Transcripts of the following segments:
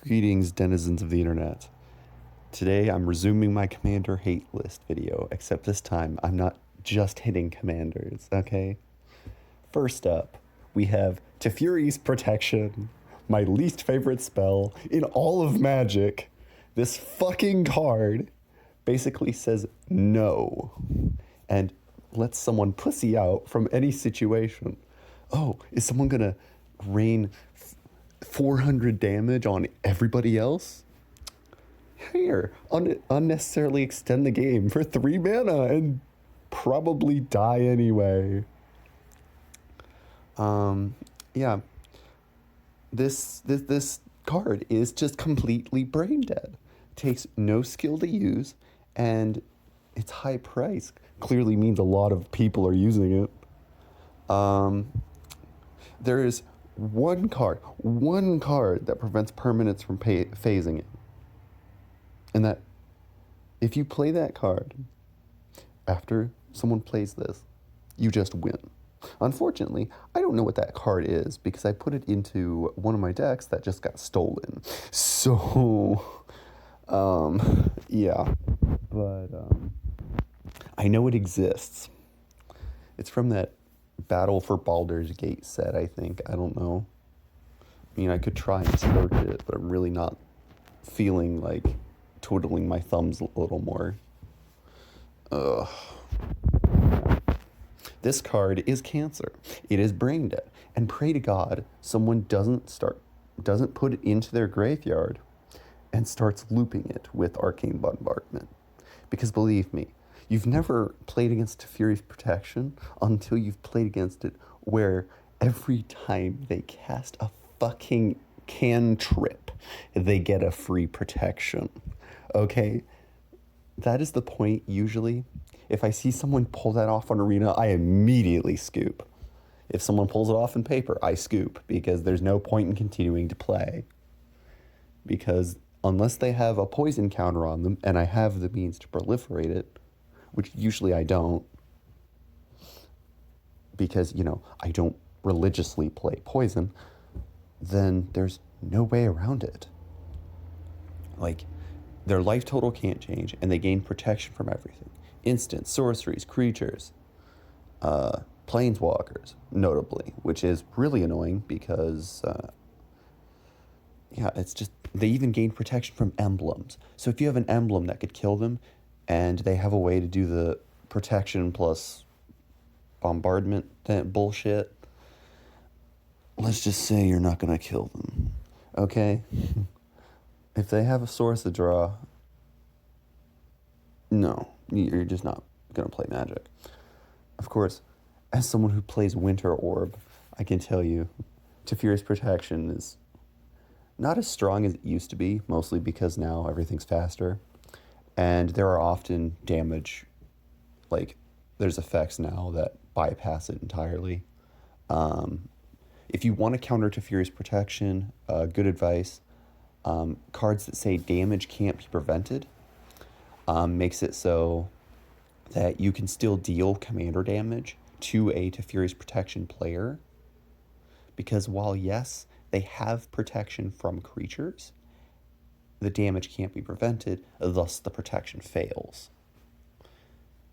Greetings, denizens of the internet. Today I'm resuming my Commander hate list video, except this time I'm not just hitting commanders, okay? First up, we have Teferi's Protection, my least favorite spell in all of Magic. This fucking card basically says no and lets someone pussy out from any situation. Oh, is someone gonna rain 400 damage on everybody else? Here, unnecessarily extend the game for 3 mana and probably die anyway. Yeah. This card is just completely brain dead. Takes no skill to use, and its high price clearly means a lot of people are using it. There is one card that prevents permanents from phasing it. And that, if you play that card after someone plays this, you just win. Unfortunately, I don't know what that card is because I put it into one of my decks that just got stolen. So, yeah. But, I know it exists. It's from that Battle for Baldur's Gate set, I think. I don't know. I mean, I could try and search it, but I'm really not feeling like twiddling my thumbs a little more. Ugh. This card is Cancer. It is brain dead. And pray to God someone doesn't put it into their graveyard and starts looping it with Arcane Bombardment. Because believe me, you've never played against Teferi's Protection until you've played against it where every time they cast a fucking cantrip, they get a free protection. Okay? That is the point, usually. If I see someone pull that off on Arena, I immediately scoop. If someone pulls it off in paper, I scoop, because there's no point in continuing to play. Because unless they have a poison counter on them, and I have the means to proliferate it, which usually I don't, because, I don't religiously play poison, then there's no way around it. Like, their life total can't change, and they gain protection from everything. Instants, sorceries, creatures, planeswalkers, notably, which is really annoying because, it's just, they even gain protection from emblems. So if you have an emblem that could kill them, and they have a way to do the protection plus bombardment bullshit, let's just say you're not going to kill them, okay? If they have a source of draw, no, you're just not going to play Magic. Of course, as someone who plays Winter Orb, I can tell you, Teferi's Protection is not as strong as it used to be, mostly because now everything's faster. And there are often damage, like, there's effects now that bypass it entirely. If you want to counter Teferi's Protection, good advice, cards that say damage can't be prevented makes it so that you can still deal commander damage to a Teferi's Protection player. Because while, yes, they have protection from creatures, the damage can't be prevented, thus the protection fails.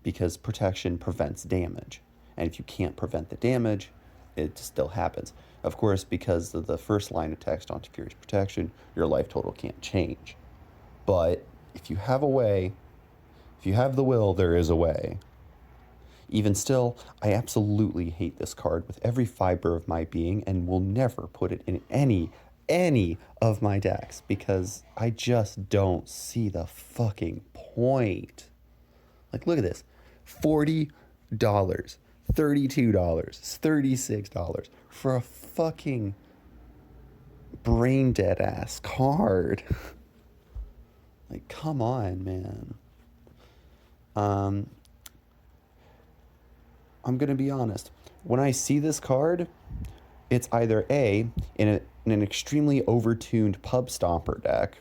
Because protection prevents damage. And if you can't prevent the damage, it still happens. Of course, because of the first line of text on Teferi's Protection, your life total can't change. But if you have a way, if you have the will, there is a way. Even still, I absolutely hate this card with every fiber of my being and will never put it in any of my decks because I just don't see the fucking point. Like, look at this. $40, $32, $36 for a fucking brain dead ass card. Like, come on, man. I'm gonna be honest. When I see this card, it's either A, in an extremely overtuned pub stomper deck,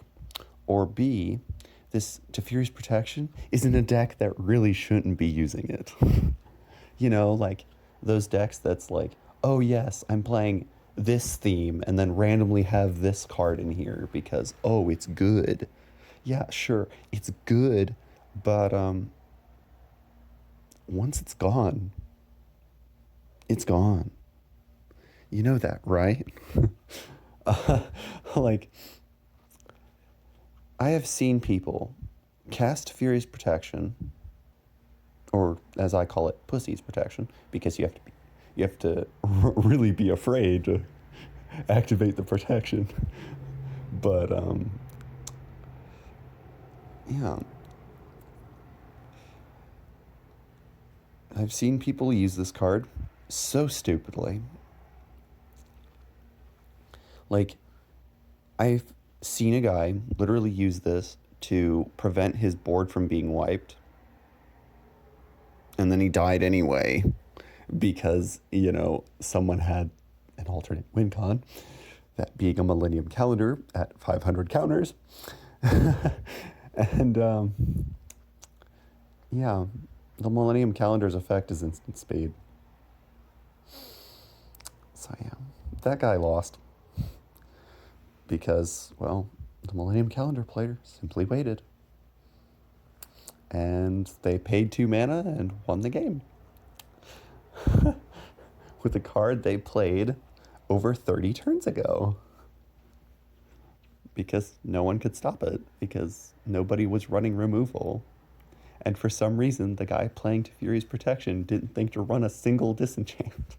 or B, this Teferi's Protection is in a deck that really shouldn't be using it. Like those decks that's like, oh yes, I'm playing this theme and then randomly have this card in here because, oh, it's good. Yeah, sure, it's good, but once it's gone, it's gone. You know that, right? Like, I have seen people cast Furious Protection, or as I call it, Pussy's Protection, because you have to really be afraid to activate the protection. But yeah, I've seen people use this card so stupidly. Like, I've seen a guy literally use this to prevent his board from being wiped. And then he died anyway because, someone had an alternate win con, that being a Millennium Calendar at 500 counters. And, yeah, the Millennium Calendar's effect is instant speed. So, yeah, that guy lost because, well, the Millennium Calendar player simply waited. And they paid 2 mana and won the game. With a card they played over 30 turns ago. Because no one could stop it. Because nobody was running removal. And for some reason, the guy playing Teferi's Protection didn't think to run a single disenchant.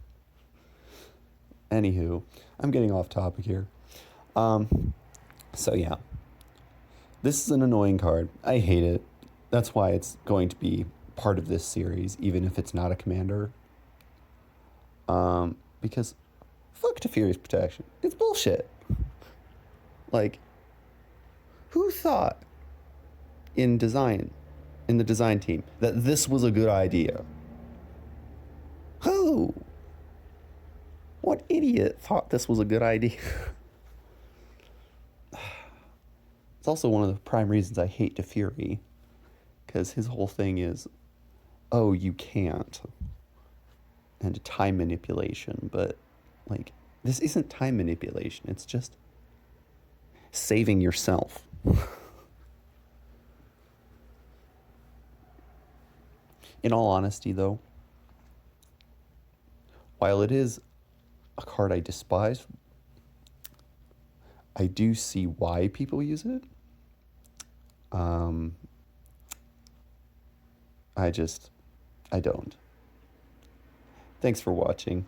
Anywho, I'm getting off topic here. So yeah. This is an annoying card. I hate it. That's why it's going to be part of this series, even if it's not a commander. Because fuck Teferi's Protection. It's bullshit. Like, who thought in the design team, that this was a good idea? Who? What idiot thought this was a good idea? It's also one of the prime reasons I hate Teferi. Because his whole thing is, oh, you can't. And time manipulation. But, like, this isn't time manipulation. It's just saving yourself. In all honesty, though, while it is a card I despise, I do see why people use it. I don't. Thanks for watching.